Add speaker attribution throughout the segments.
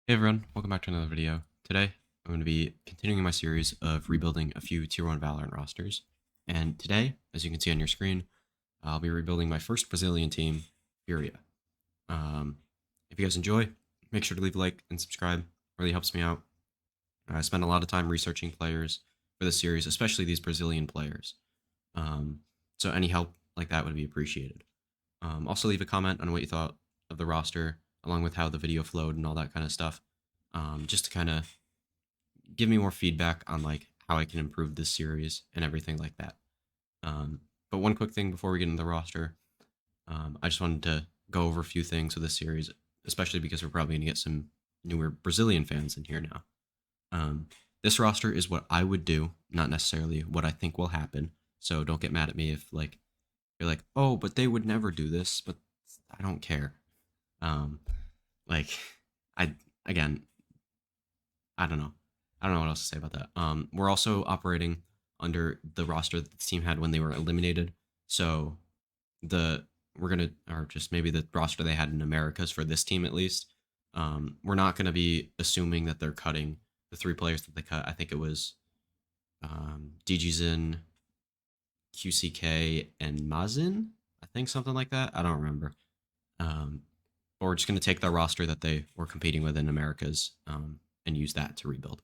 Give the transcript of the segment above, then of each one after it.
Speaker 1: Hey everyone, welcome back to another video. Today, I'm going to be continuing my series of rebuilding a few Tier 1 Valorant rosters. And today, as you can see on your screen, I'll be rebuilding my first Brazilian team, Furia. If you guys enjoy, make sure to leave a like and subscribe. It really helps me out. I spend a lot of time researching players for this series, especially these Brazilian players. So any help like that would be appreciated. Also leave a comment on what you thought of the roster, along with how the video flowed and all that kind of stuff, just to kind of give me more feedback on like how I can improve this series and everything like that. But one quick thing before we get into the roster, I just wanted to go over a few things with this series, especially because we're probably going to get some newer Brazilian fans in here now. This roster is what I would do, not necessarily what I think will happen. So don't get mad at me if like you're like, oh, but they would never do this. But I don't care. Um, like I again, I don't know. I don't know what else to say about that. We're also operating under the roster that the team had when they were eliminated. So the we're gonna or just maybe the roster they had in Americas for this team at least. We're not gonna be assuming that they're cutting the three players that they cut. I think it was DGZin, QCK, and Mazin. I think something like that. I don't remember. Um, but we're just going to take the roster that they were competing with in Americas and use that to rebuild.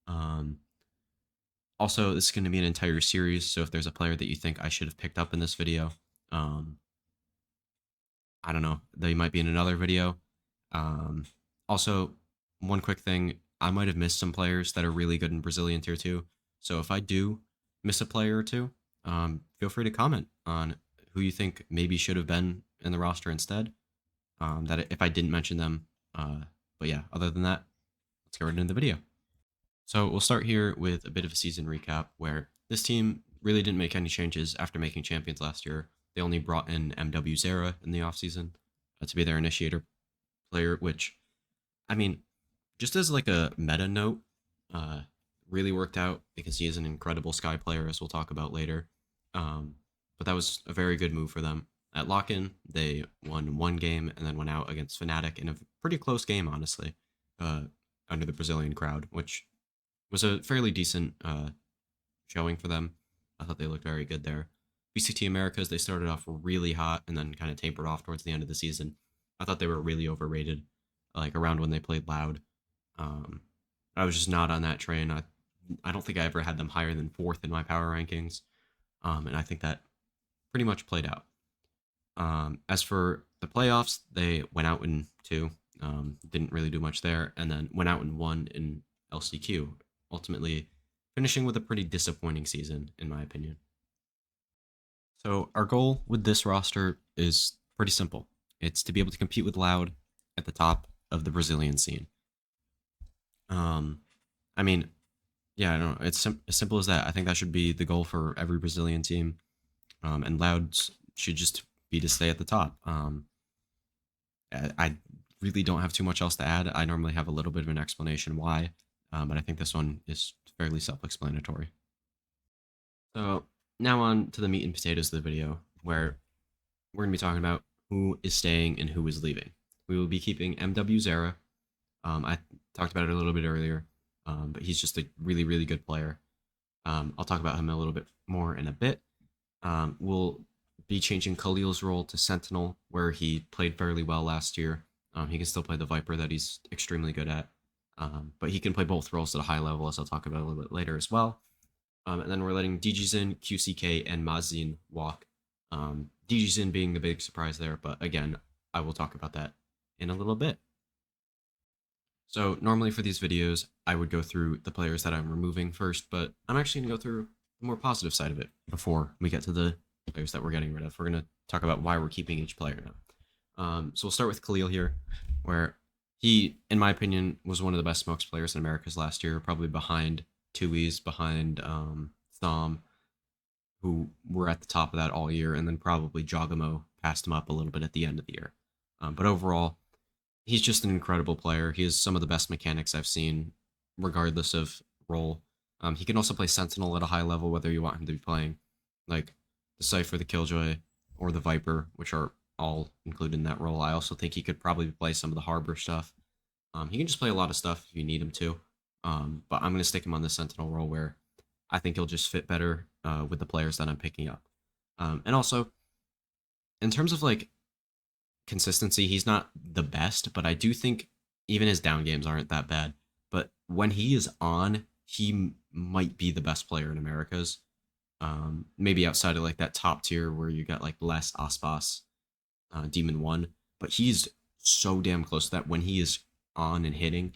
Speaker 1: Um, Also, this is going to be an entire series, so if there's a player that you think I should have picked up in this video, um, I don't know, they might be in another video. Um, Also, one quick thing, I might have missed some players that are really good in Brazilian Tier 2, so if I do miss a player or two, feel free to comment on who you think maybe should have been in the roster instead. That if I didn't mention them. But yeah, other than that, let's get right into the video. So we'll start here with a bit of a season recap where this team really didn't make any changes after making champions last year. They only brought in MW Zera in the offseason to be their initiator player, which, I mean, just as like a meta note, uh, really worked out because he is an incredible Sky player, as we'll talk about later. But that was a very good move for them. At lock-in, they won one game and then went out against Fnatic in a pretty close game, honestly, uh, under the Brazilian crowd, which was a fairly decent showing for them. I thought they looked very good there. BCT Americas, they started off really hot and then kind of tapered off towards the end of the season. I thought they were really overrated, like around when they played loud. Um, I was just not on that train. I don't think I ever had them higher than fourth in my power rankings, and I think that pretty much played out. As for the playoffs, they went out in two, didn't really do much there, and then went out in one in LCQ, ultimately finishing with a pretty disappointing season, in my opinion. So, our goal with this roster is pretty simple it's to be able to compete with Loud at the top of the Brazilian scene. Um, I mean, yeah, I don't know. It's as simple as that. I think that should be the goal for every Brazilian team. And Louds should just be to stay at the top. I really don't have too much else to add. I normally have a little bit of an explanation why, but I think this one is fairly self-explanatory. So now on to the meat and potatoes of the video, where we're going to be talking about who is staying and who is leaving. We will be keeping MW Zera. I talked about it a little bit earlier, but he's just a really, really good player. I'll talk about him a little bit more in a bit. We'll be changing Khalil's role to Sentinel, where he played fairly well last year. He can still play the Viper that he's extremely good at, but he can play both roles at a high level, as I'll talk about a little bit later as well. And then we're letting DGZin, QCK, and Mazin walk. DGZin being the big surprise there, but again, I will talk about that in a little bit. So normally for these videos, I would go through the players that I'm removing first, but I'm actually going to go through the more positive side of it before we get to the players that we're getting rid of. We're going to talk about why we're keeping each player now. So we'll start with Khalil here, where he, in my opinion, was one of the best smokes players in Americas last year, probably behind Tui's, behind Thom, who were at the top of that all year, and then probably Jogamo passed him up a little bit at the end of the year. But overall, he's just an incredible player. He has some of the best mechanics I've seen, regardless of role. He can also play Sentinel at a high level, whether you want him to be playing like the Cypher, the Killjoy, or the Viper, which are all included in that role. I also think he could probably play some of the Harbor stuff. He can just play a lot of stuff if you need him to. But I'm going to stick him on the Sentinel role where I think he'll just fit better with the players that I'm picking up. And also, in terms of like consistency, he's not the best, but I do think even his down games aren't that bad. But when he is on, he might be the best player in Americas. Maybe outside of like that top tier where you got like Les Aspas, Demon One, but he's so damn close to that when he is on and hitting.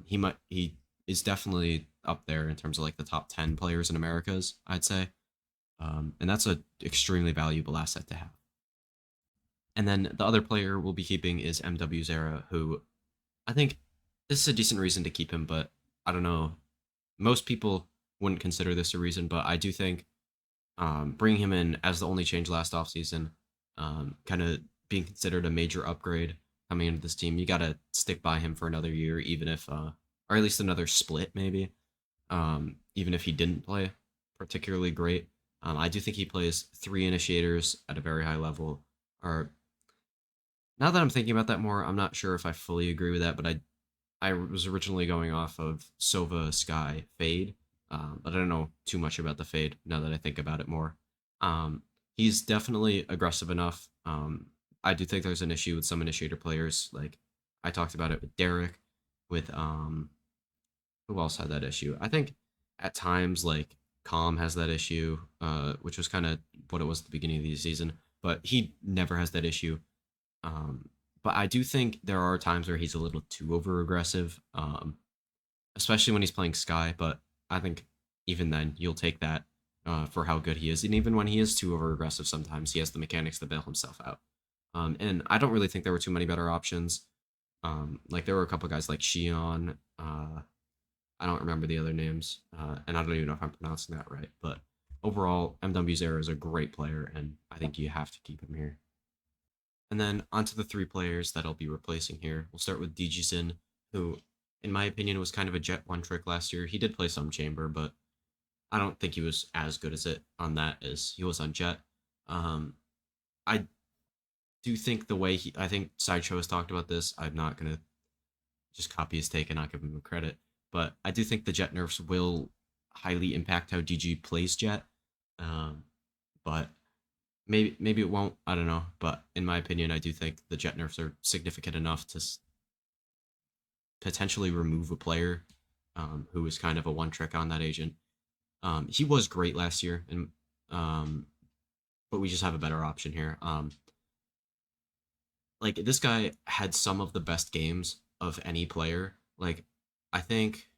Speaker 1: He is definitely up there in terms of like the top 10 players in Americas, I'd say. And that's a extremely valuable asset to have. And then the other player we'll be keeping is MW Zera, who I think this is a decent reason to keep him, but I don't know. Most people wouldn't consider this a reason, but I do think bringing him in as the only change last offseason, kind of being considered a major upgrade coming into this team, you got to stick by him for another year, even if, or at least another split, maybe, even if he didn't play particularly great. I do think he plays 3 initiators at a very high level, or now that I'm thinking about that more, I'm not sure if I fully agree with that, but I was originally going off of Sova Sky Fade, but I don't know too much about the Fade now that I think about it more. He's definitely aggressive enough. I do think there's an issue with some initiator players. Like I talked about it with Derek, with who else had that issue? I think at times like Calm has that issue, which was kind of what it was at the beginning of the season, but he never has that issue. Um, but I do think there are times where he's a little too over aggressive, especially when he's playing Sky. But I think even then, you'll take that for how good he is. And even when he is too over aggressive, sometimes he has the mechanics to bail himself out. And I don't really think there were too many better options. Like there were a couple guys like Shion. I don't remember the other names, and I don't even know if I'm pronouncing that right. But overall, MW Zero is a great player, and I think you have to keep him here. And then onto the 3 players that I'll be replacing here. We'll start with Digison, who, in my opinion, was kind of a Jet one trick last year. He did play some Chamber, but I don't think he was as good as it on that as he was on Jet. I do think the way I think Sideshow has talked about this. I'm not gonna just copy his take and not give him credit, but I do think the Jet nerfs will highly impact how DG plays Jet. Um, but maybe it won't. I don't know, but in my opinion, I do think the Jet nerfs are significant enough to potentially remove a player who was kind of a one trick on that agent. He was great last year, and but we just have a better option here. Like this guy had some of the best games of any player. Like I think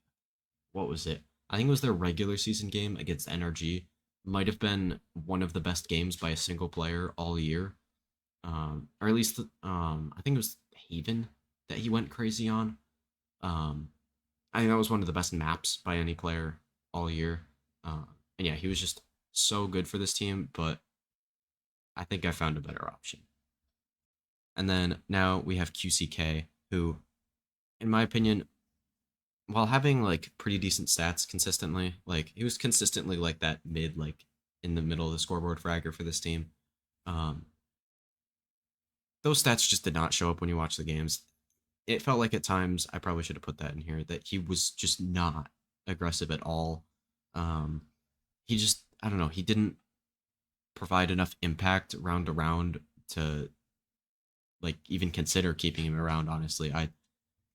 Speaker 1: what was it? I think it was their regular season game against NRG. Might have been one of the best games by a single player all year. Or at least I think it was Haven that he went crazy on. Um, I think that was one of the best maps by any player all year. And yeah, he was just so good for this team, but I think I found a better option. And then now we have QCK, who, in my opinion, while having like pretty decent stats consistently, like he was consistently like that mid, like in the middle of the scoreboard fragger for this team. Um, those stats just did not show up when you watch the games. It felt like at times I probably should have put that in here that he was just not aggressive at all. Um, he just I don't know, he didn't provide enough impact round to round to like even consider keeping him around. Honestly, I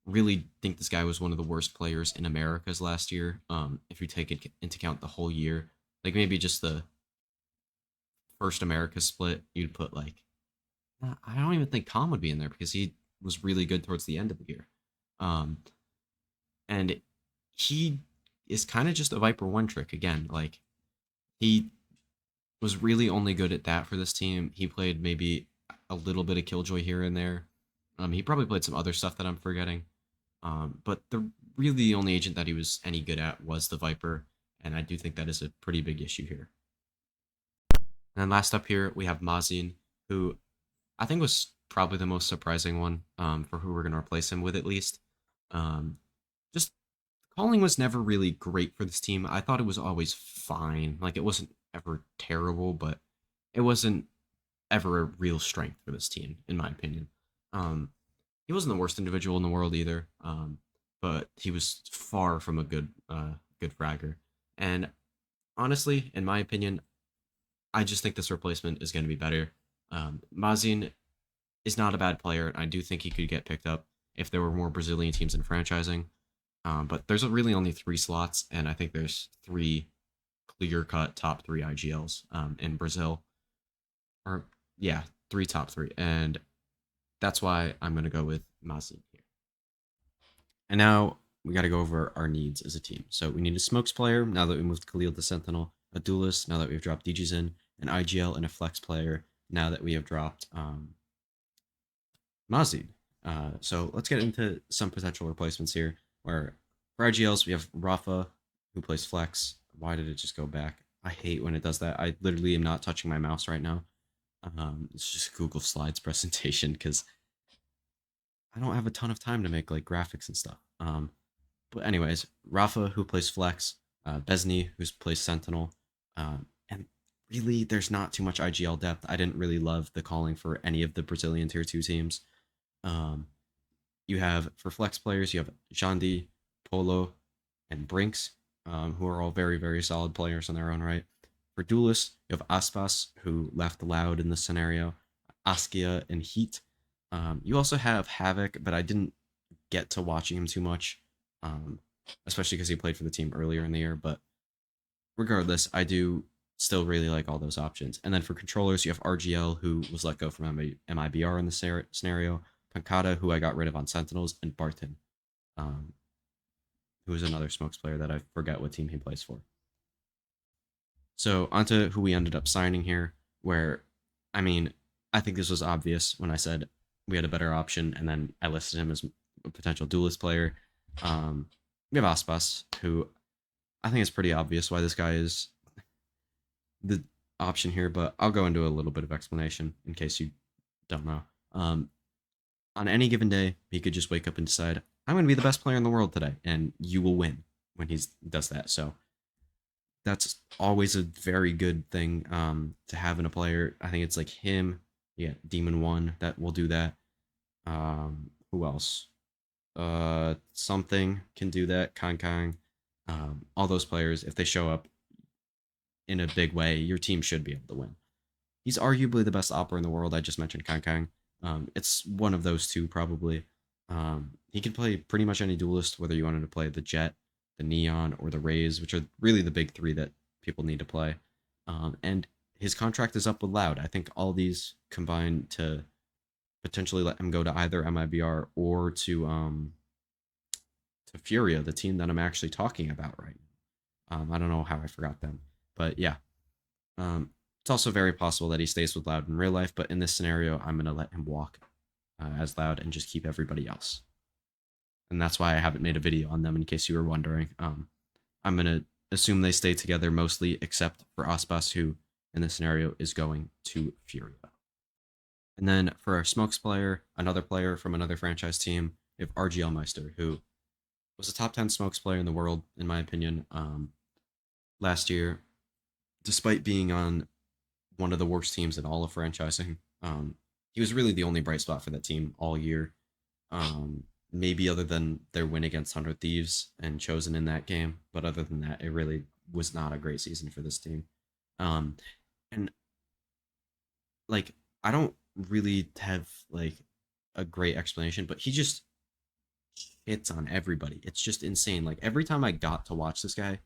Speaker 1: really think this guy was one of the worst players in Americas last year. If you take it into account the whole year, like maybe just the first America split, you'd put like I don't even think Khan would be in there because he was really good towards the end of the year. Um, and he is kind of just a Viper one trick again. Like he was really only good at that for this team. He played maybe a little bit of Killjoy here and there. He probably played some other stuff that I'm forgetting. But the really the only agent that he was any good at was the Viper, and I do think that is a pretty big issue here. And then last up here we have Mazin, who I think was probably the most surprising one for who we're going to replace him with at least. Um, just calling was never really great for this team. I thought it was always fine. Like it wasn't ever terrible, but it wasn't ever a real strength for this team, in my opinion. Um, he wasn't the worst individual in the world either, but he was far from a good fragger. And honestly, in my opinion, I just think this replacement is going to be better. Mazin is not a bad player. I do think he could get picked up if there were more Brazilian teams in franchising. But there's really only 3 slots, and I think there's 3 clear-cut top 3 IGLs in Brazil. Or yeah, 3 top 3, and that's why I'm gonna go with Mazin here. And now we got to go over our needs as a team. So we need a smokes player now that we moved Khalil to Sentinel, a duelist now that we've dropped DGs in, an IGL, and a flex player now that we have dropped Mazin. So let's get into some potential replacements here. Where for IGLs we have Rafa, who plays flex. Why did it just go back? I hate when it does that. I literally am not touching my mouse right now. It's just Google Slides presentation because I don't have a ton of time to make like graphics and stuff. But anyways, Rafa, who plays flex, Besney, who plays Sentinel, and really there's not too much IGL depth. I didn't really love the calling for any of the Brazilian tier 2 teams. You have for flex players, you have Jandi, Polo, and Brinks, who are all very, very solid players in their own right. For duelists, you have Aspas, who left Loud in this scenario, Askia, and Heat. You also have Havoc, but I didn't get to watching him too much, especially because he played for the team earlier in the year. But regardless, I do still really like all those options. And then for controllers, you have RGL, who was let go from MIBR in the scenario, Pancada, who I got rid of on Sentinels, and Barton, who is another smokes player that I forget what team he plays for. So onto who we ended up signing here, where, I mean, I think this was obvious when I said we had a better option, and then I listed him as a potential duelist player. We have Aspas, who I think it's pretty obvious why this guy is the option here, but I'll go into a little bit of explanation in case you don't know. On any given day, he could just wake up and decide, I'm going to be the best player in the world today, and you will win when he does that. So that's always a very good thing to have in a player. I think it's like him, yeah, Demon One that will do that. Who else? Something can do that. Kang. All those players, if they show up in a big way, your team should be able to win. He's arguably the best opera in the world. I just mentioned Kang. It's one of those two probably. He can play pretty much any duelist, whether you wanted to play the Jet, the Neon, or the Rays, which are really the big 3 that people need to play. And his contract is up with Loud. I think all these combine to potentially let him go to either MIBR or to Furia, the team that I'm actually talking about right now. I don't know how I forgot them, but yeah. It's also very possible that he stays with Loud in real life, but in this scenario, I'm going to let him walk as Loud and just keep everybody else. And that's why I haven't made a video on them, in case you were wondering. I'm going to assume they stay together mostly, except for Aspas, who in this scenario is going to Furia. And then for our smokes player, another player from another franchise team, we have RGL Meister, who was a top 10 smokes player in the world, in my opinion, last year. Despite being on one of the worst teams in all of franchising, he was really the only bright spot for that team all year. Maybe other than their win against 100 Thieves and Chosen in that game, but other than that, it really was not a great season for this team. And like, I don't really have like a great explanation, but he just hits on everybody. It's just insane. Like every time I got to watch this guy,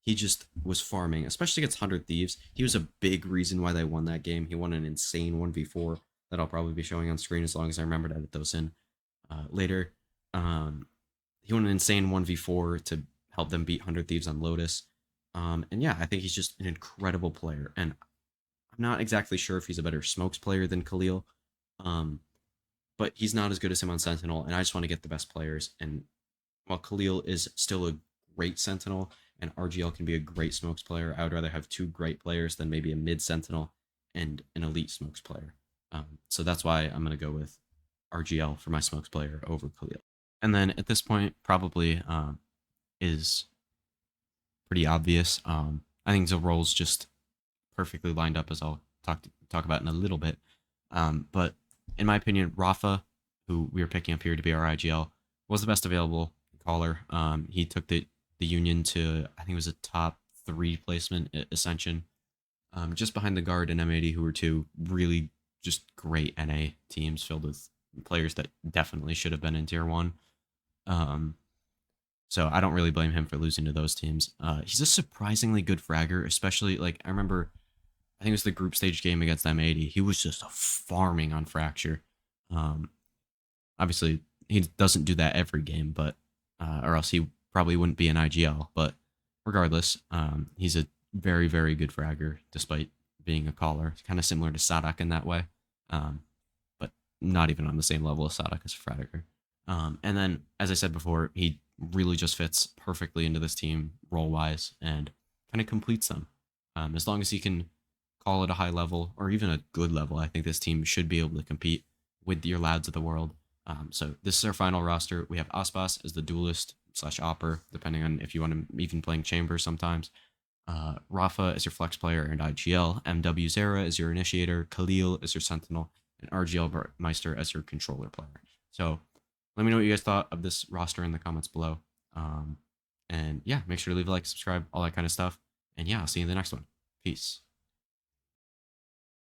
Speaker 1: he just was farming, especially against 100 Thieves. He was a big reason why they won that game. He won an insane 1v4 that I'll probably be showing on screen as long as I remember to edit those in later. He won an insane 1v4 to help them beat 100 Thieves on Lotus. And yeah, I think he's just an incredible player. And I'm not exactly sure if he's a better smokes player than Khalil. But he's not as good as him on Sentinel. And I just want to get the best players. And while Khalil is still a great Sentinel, and RGL can be a great smokes player, I would rather have 2 great players than maybe a mid Sentinel and an elite smokes player. So that's why I'm going to go with RGL for my smokes player over Khalil. And then at this point, probably is pretty obvious. I think the roles just perfectly lined up, as I'll talk about in a little bit. But in my opinion, Rafa, who we are picking up here to be our IGL, was the best available caller. He took the Union to, I think it was a top 3 placement at Ascension, just behind the Guard and M80, who were two really just great NA teams filled with players that definitely should have been in Tier 1. Um, so I don't really blame him for losing to those teams. He's a surprisingly good fragger, especially like I remember, I think it was the group stage game against M80. He was just farming on Fracture. Um, Obviously, he doesn't do that every game, but or else he probably wouldn't be an IGL. But regardless, he's a very, very good fragger, despite being a caller. Kind of similar to Sadak in that way, but not even on the same level as Sadak as a fragger. And then, as I said before, he really just fits perfectly into this team role wise and kind of completes them. As long as he can call it a high level or even a good level, I think this team should be able to compete with your Louds of the world. So this is our final roster. We have Aspas as the duelist / opper, depending on if you want him even playing chamber sometimes. Rafa is your flex player and IGL. MW Zera is your initiator. Khalil is your sentinel. And RGL Meister as your controller player. So let me know what you guys thought of this roster in the comments below. And yeah, make sure to leave a like, subscribe, all that kind of stuff. And yeah, I'll see you in the next one. Peace.